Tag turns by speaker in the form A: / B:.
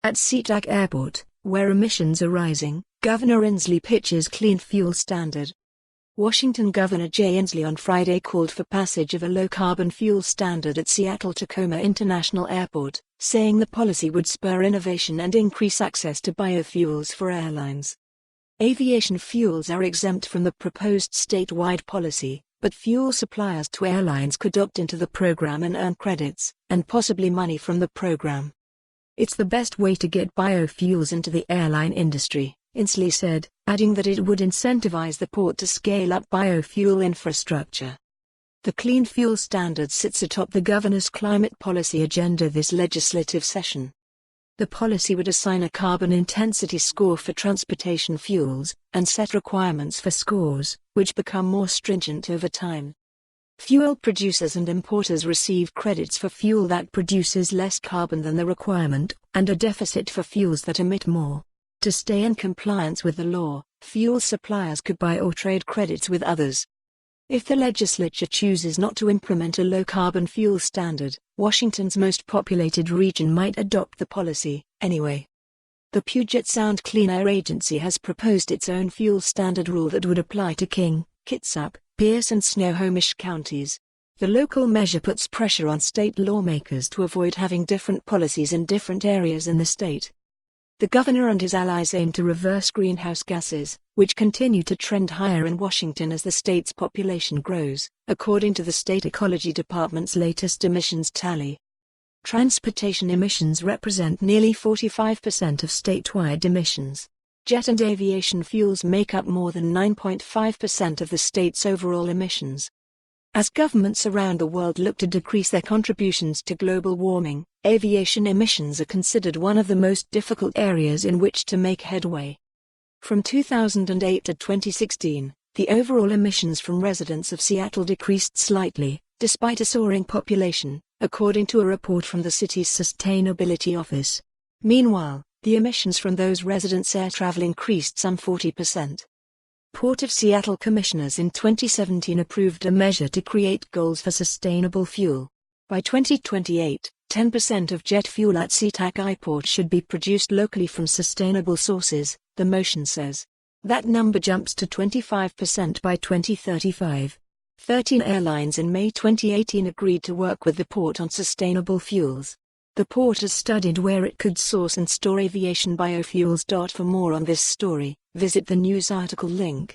A: At Sea-Tac Airport, where emissions are rising, Governor Inslee pitches clean fuel standard. Washington Governor Jay Inslee on Friday called for passage of a low-carbon fuel standard at Seattle-Tacoma International Airport, saying the policy would spur innovation and increase access to biofuels for airlines. Aviation fuels are exempt from the proposed statewide policy, but fuel suppliers to airlines could opt into the program and earn credits, and possibly money from the program. It's the best way to get biofuels into the airline industry, Inslee said, adding that it would incentivize the port to scale up biofuel infrastructure. The clean fuel standard sits atop the governor's climate policy agenda this legislative session. The policy would assign a carbon intensity score for transportation fuels, and set requirements for scores, which become more stringent over time. Fuel producers and importers receive credits for fuel that produces less carbon than the requirement, and a deficit for fuels that emit more. To stay in compliance with the law, fuel suppliers could buy or trade credits with others. If the legislature chooses not to implement a low-carbon fuel standard, Washington's most populated region might adopt the policy, anyway. The Puget Sound Clean Air Agency has proposed its own fuel standard rule that would apply to King, Kitsap, Pierce and Snohomish counties. The local measure puts pressure on state lawmakers to avoid having different policies in different areas in the state. The governor and his allies aim to reverse greenhouse gases, which continue to trend higher in Washington as the state's population grows, according to the state ecology department's latest emissions tally. Transportation emissions represent nearly 45% of statewide emissions. Jet and aviation fuels make up more than 9.5% of the state's overall emissions. As governments around the world look to decrease their contributions to global warming, aviation emissions are considered one of the most difficult areas in which to make headway. From 2008 to 2016, the overall emissions from residents of Seattle decreased slightly, despite a soaring population, according to a report from the city's Sustainability Office. Meanwhile, the emissions from those residents' air travel increased some 40%. Port of Seattle commissioners in 2017 approved a measure to create goals for sustainable fuel. By 2028, 10% of jet fuel at Sea-Tac Airport should be produced locally from sustainable sources, the motion says. That number jumps to 25% by 2035. 13 airlines in May 2018 agreed to work with the port on sustainable fuels. The port has studied where it could source and store aviation biofuels. For more on this story, visit the news article link.